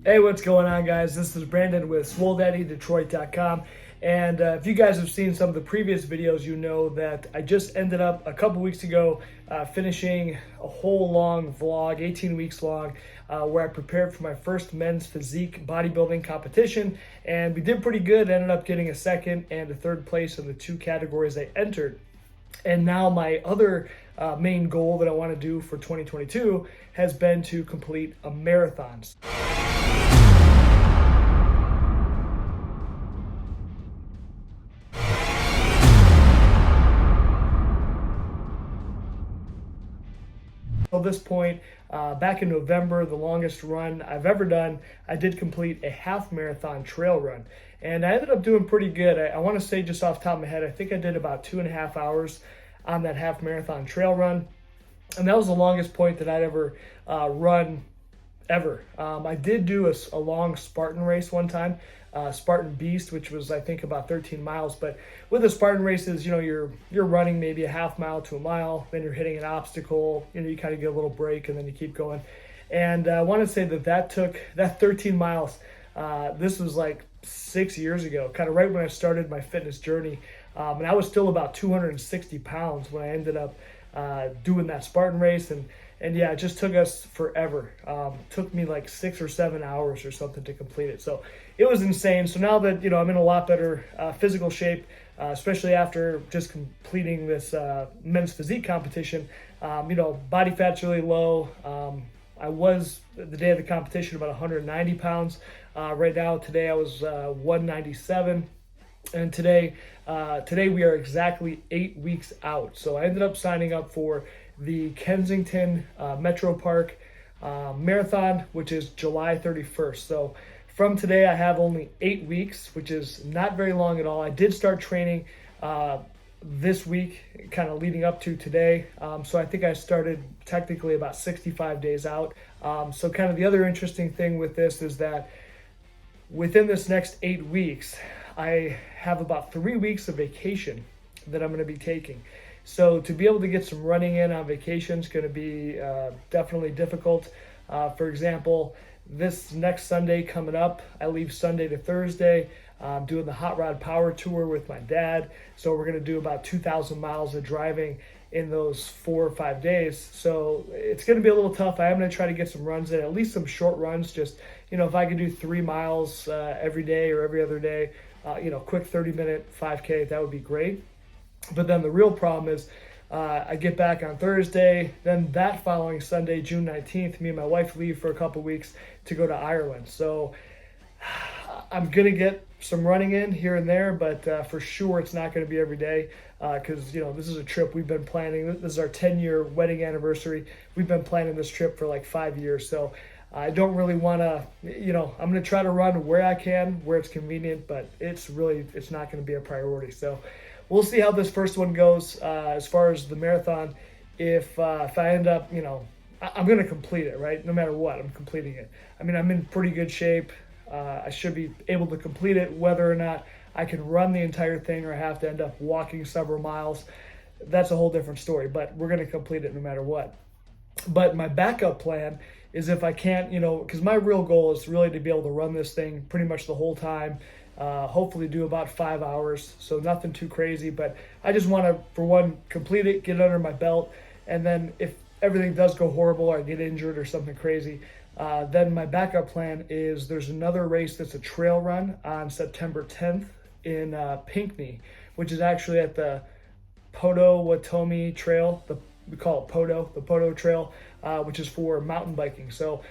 Hey, what's going on, guys? This is Brandon with SwoleDaddyDetroit.com. And if you guys have seen some of the previous videos, you know that I just ended up a couple weeks ago finishing a whole long vlog, 18 weeks long, where I prepared for my first men's physique bodybuilding competition. And we did pretty good, ended up getting a second and a third place in the two categories I entered. And now my other main goal that I want to do for 2022 has been to complete a marathon. At this point, back in November, the longest run I've ever done, I did complete a half marathon trail run. And I ended up doing pretty good. I want to say just off the top of my head, I think I did about 2.5 hours on that half marathon trail run. And that was the longest point that I'd ever run ever. I did do a long Spartan race one time, Spartan Beast, which was I think about 13 miles. But with the Spartan races, you're running maybe a half mile to a mile, then you're hitting an obstacle, you kind of get a little break and then you keep going. And I want to say that 13 miles, this was like 6 years ago, kind of right when I started my fitness journey. And I was still about 260 pounds when I ended up doing that Spartan race. And yeah, it just took us forever. Took me like 6 or 7 hours or something to complete it. So it was insane. So now that, I'm in a lot better physical shape, especially after just completing this men's physique competition, body fat's really low. I was, the day of the competition, about 190 pounds. Right now, today I was 197. And today we are exactly 8 weeks out. So I ended up signing up for the Kensington Metro Park Marathon, which is July 31st. So from today, I have only 8 weeks, which is not very long at all. I did start training this week, kind of leading up to today. So I think I started technically about 65 days out. So kind of the other interesting thing with this is that within this next 8 weeks, I have about 3 weeks of vacation that I'm going to be taking. So to be able to get some running in on vacation is going to be definitely difficult. For example, this next Sunday coming up, I leave Sunday to Thursday. I'm doing the Hot Rod Power Tour with my dad. So we're going to do about 2,000 miles of driving in those 4 or 5 days. So it's going to be a little tough. I am going to try to get some runs in, at least some short runs. Just, if I could do 3 miles every day or every other day, quick 30-minute 5K, that would be great. But then the real problem is I get back on Thursday, then that following Sunday, June 19th, me and my wife leave for a couple weeks to go to Ireland. So I'm going to get some running in here and there, but for sure it's not going to be every day because, this is a trip we've been planning. This is our 10-year wedding anniversary. We've been planning this trip for like 5 years. So I don't really want to, I'm going to try to run where I can, where it's convenient, but it's not going to be a priority. So we'll see how this first one goes. As far as the marathon, if I end up, I'm going to complete it, right? No matter what, I'm completing it. I mean, I'm in pretty good shape. I should be able to complete it. Whether or not I can run the entire thing or have to end up walking several miles, that's a whole different story. But we're going to complete it no matter what. But my backup plan is if I can't, because my real goal is really to be able to run this thing pretty much the whole time. Hopefully do about 5 hours, so nothing too crazy, but I just want to, for one, complete it, get it under my belt, and then if everything does go horrible or I get injured or something crazy, then my backup plan is there's another race that's a trail run on September 10th in Pinckney, which is actually at the Potawatomi Trail. We call it the Poto Trail, which is for mountain biking. So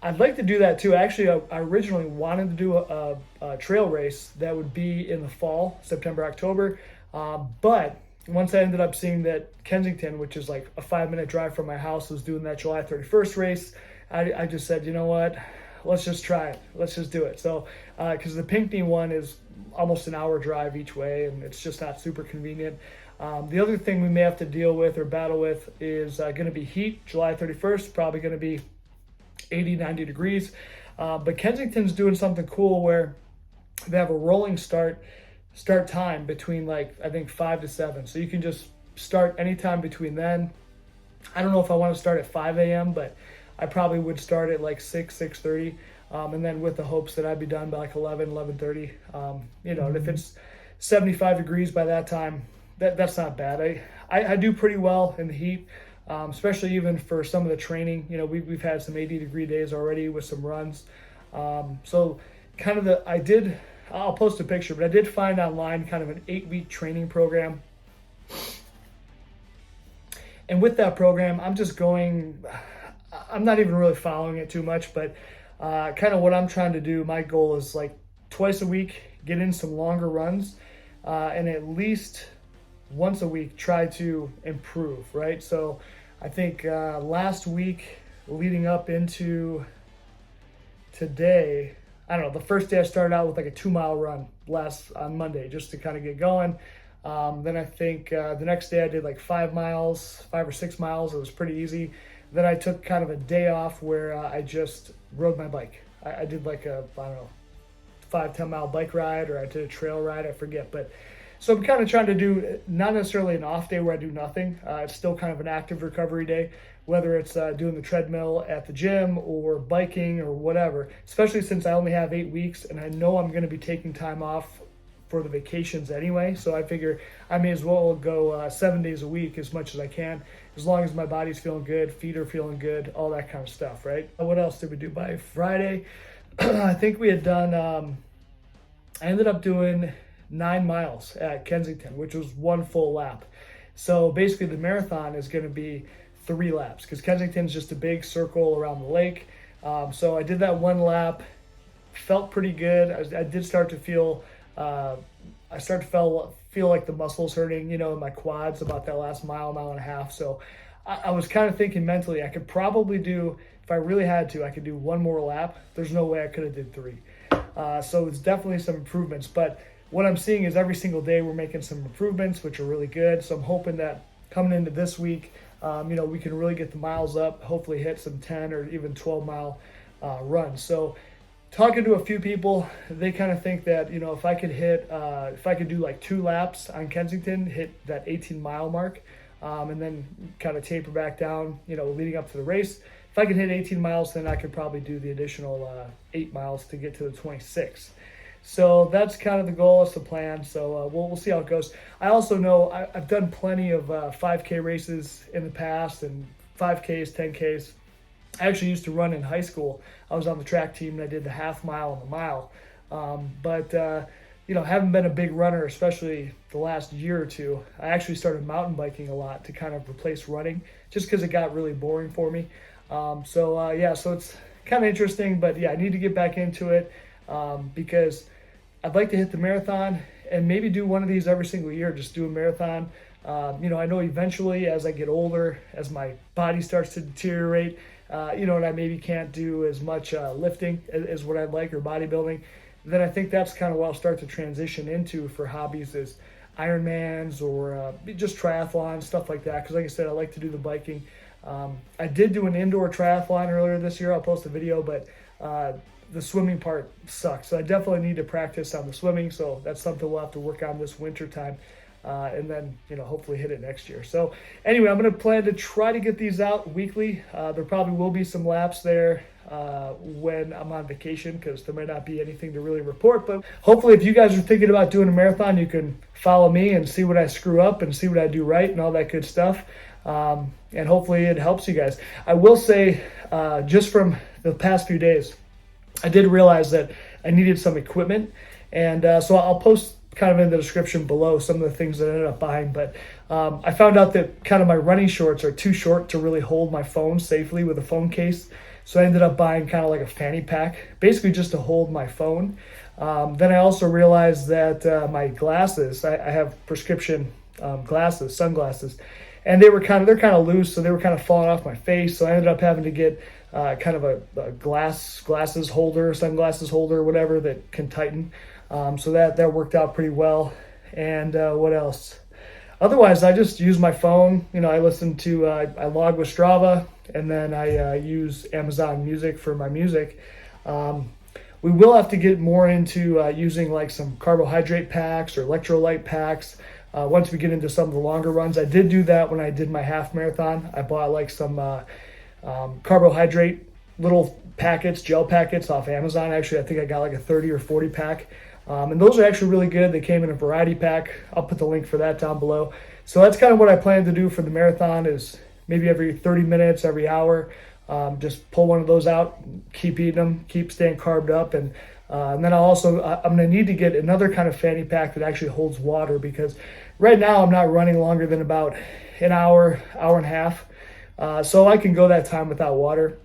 I'd like to do that too. Actually, I originally wanted to do a trail race that would be in the fall, September, October. But once I ended up seeing that Kensington, which is like a 5-minute drive from my house, was doing that July 31st race, I just said, you know what, let's just try it. Let's just do it. So, because the Pinckney one is almost an hour drive each way, and it's just not super convenient. The other thing we may have to deal with or battle with is going to be heat. July 31st, probably going to be 80, 90 degrees. But Kensington's doing something cool where they have a rolling start time between I think 5 to 7. So you can just start anytime between then. I don't know if I want to start at 5 a.m., but I probably would start at 6:30. And then with the hopes that I'd be done by like 11:30. And if it's 75 degrees by that time, that's not bad. I do pretty well in the heat, especially even for some of the training. We've had some 80-degree days already with some runs. So kind of I'll post a picture, but I did find online kind of an 8-week training program. And with that program, I'm not even really following it too much, but kind of what I'm trying to do, my goal is like twice a week, get in some longer runs, and at least once a week try to improve, right? So I think last week leading up into today, I don't know, the first day I started out with like a 2-mile run on Monday just to kind of get going. Then I think the next day I did like 5 or 6 miles. It was pretty easy. Then I took kind of a day off where I just rode my bike. I did like a, I don't know, 5-10 mile bike ride, or I did a trail ride, I forget. But so I'm kind of trying to do not necessarily an off day where I do nothing. It's still kind of an active recovery day, whether it's doing the treadmill at the gym or biking or whatever, especially since I only have 8 weeks and I know I'm going to be taking time off for the vacations anyway. So I figure I may as well go 7 days a week as much as I can, as long as my body's feeling good, feet are feeling good, all that kind of stuff, right? What else did we do by Friday? I think we had done, I ended up doing 9 miles at Kensington, which was 1 full lap. So basically the marathon is going to be 3 laps because Kensington's just a big circle around the lake. So I did that 1 lap, felt pretty good. I did start to feel feel like the muscles hurting, in my quads about that last mile and a half. So I was kind of thinking mentally I could probably do, if I really had to, I could do 1 more lap. There's no way I could have did 3. So it's definitely some improvements, but what I'm seeing is every single day we're making some improvements, which are really good. So I'm hoping that coming into this week, we can really get the miles up, hopefully hit some 10 or even 12 mile runs. So talking to a few people, they kind of think that, if I could do like 2 laps on Kensington, hit that 18-mile mark, and then kind of taper back down, leading up to the race. If I could hit 18 miles, then I could probably do the additional 8 miles to get to the 26. So that's kind of the goal, that's the plan. So we'll see how it goes. I also know I've done plenty of 5K races in the past, and 5Ks, 10Ks. I actually used to run in high school. I was on the track team and I did the half mile and the mile. But haven't been a big runner, especially the last year or 2. I actually started mountain biking a lot to kind of replace running just because it got really boring for me. So it's kind of interesting, but yeah, I need to get back into it because I'd like to hit the marathon and maybe do one of these every single year, just do a marathon. I know eventually as I get older, as my body starts to deteriorate, and I maybe can't do as much lifting as what I'd like, or bodybuilding, then I think that's kind of what I'll start to transition into for hobbies, is Ironmans or just triathlon, stuff like that. Because like I said, I like to do the biking. I did do an indoor triathlon earlier this year. I'll post a video, but the swimming part sucks. So I definitely need to practice on the swimming. So that's something we'll have to work on this winter time. And then, hopefully hit it next year. So anyway, I'm going to plan to try to get these out weekly. There probably will be some laps there when I'm on vacation, because there might not be anything to really report. But hopefully if you guys are thinking about doing a marathon, you can follow me and see what I screw up and see what I do right and all that good stuff. And hopefully it helps you guys. I will say, just from the past few days, I did realize that I needed some equipment. And so I'll post kind of in the description below some of the things that I ended up buying. But I found out that kind of my running shorts are too short to really hold my phone safely with a phone case. So I ended up buying kind of like a fanny pack, basically just to hold my phone. Then I also realized that my glasses, I have prescription glasses, sunglasses, and they're kind of loose, so they were kind of falling off my face. So I ended up having to get kind of a glasses holder, sunglasses holder, whatever, that can tighten. So that worked out pretty well. And what else? Otherwise, I just use my phone. I listen to, I log with Strava, and then I use Amazon Music for my music. We will have to get more into using like some carbohydrate packs or electrolyte packs once we get into some of the longer runs. I did do that when I did my half marathon. I bought like some carbohydrate little packets, gel packets off Amazon. Actually, I think I got like a 30 or 40 pack. And those are actually really good. They came in a variety pack. I'll put the link for that down below. So that's kind of what I plan to do for the marathon, is maybe every 30 minutes, every hour, just pull one of those out, keep eating them, keep staying carbed up. And then I'm going to need to get another kind of fanny pack that actually holds water, because right now I'm not running longer than about an hour, hour and a half. So I can go that time without water.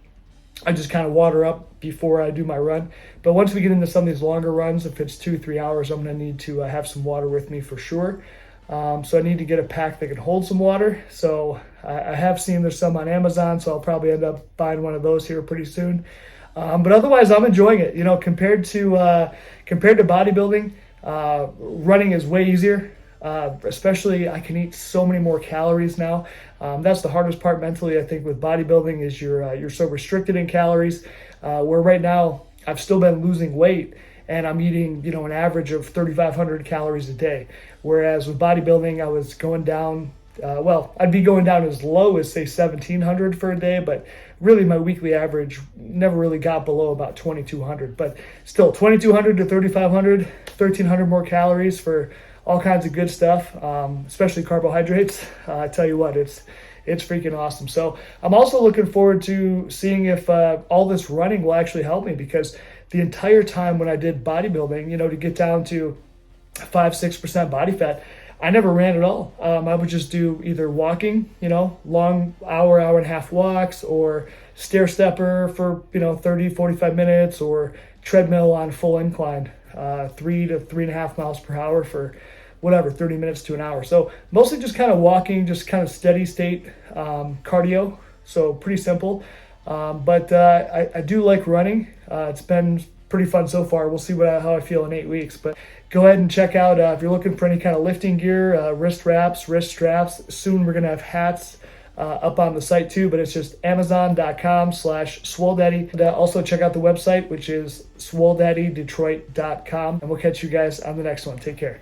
I just kind of water up before I do my run. But once we get into some of these longer runs, if it's 2-3 hours, I'm going to need to have some water with me for sure. So I need to get a pack that can hold some water. So I have seen there's some on Amazon, so I'll probably end up buying one of those here pretty soon. But otherwise, I'm enjoying it. You know, compared to bodybuilding, running is way easier. Especially, I can eat so many more calories now. That's the hardest part mentally, I think, with bodybuilding, is you're so restricted in calories. Where right now I've still been losing weight, and I'm eating, you know, an average of 3,500 calories a day. Whereas with bodybuilding, I was going down, I'd be going down as low as say 1,700 for a day, but really my weekly average never really got below about 2,200. But still, 2,200 to 3,500, 1,300 more calories for all kinds of good stuff, especially carbohydrates. I tell you what, it's freaking awesome. So I'm also looking forward to seeing if all this running will actually help me, because the entire time when I did bodybuilding, you know, to get down to 5-6% body fat, I never ran at all. I would just do either walking, you know, long hour and a half walks, or stairstepper for, you know, 30-45 minutes, or treadmill on full incline, 3 to 3.5 miles per hour for whatever, 30 minutes to an hour. So mostly just kind of walking, just kind of steady state cardio. So pretty simple. But I do like running. It's been pretty fun so far. We'll see how I feel in 8 weeks. But go ahead and check out, if you're looking for any kind of lifting gear, wrist wraps, wrist straps. Soon we're going to have hats up on the site too, but it's just amazon.com/swoledaddy. And also check out the website, which is swoledaddydetroit.com. And we'll catch you guys on the next one. Take care.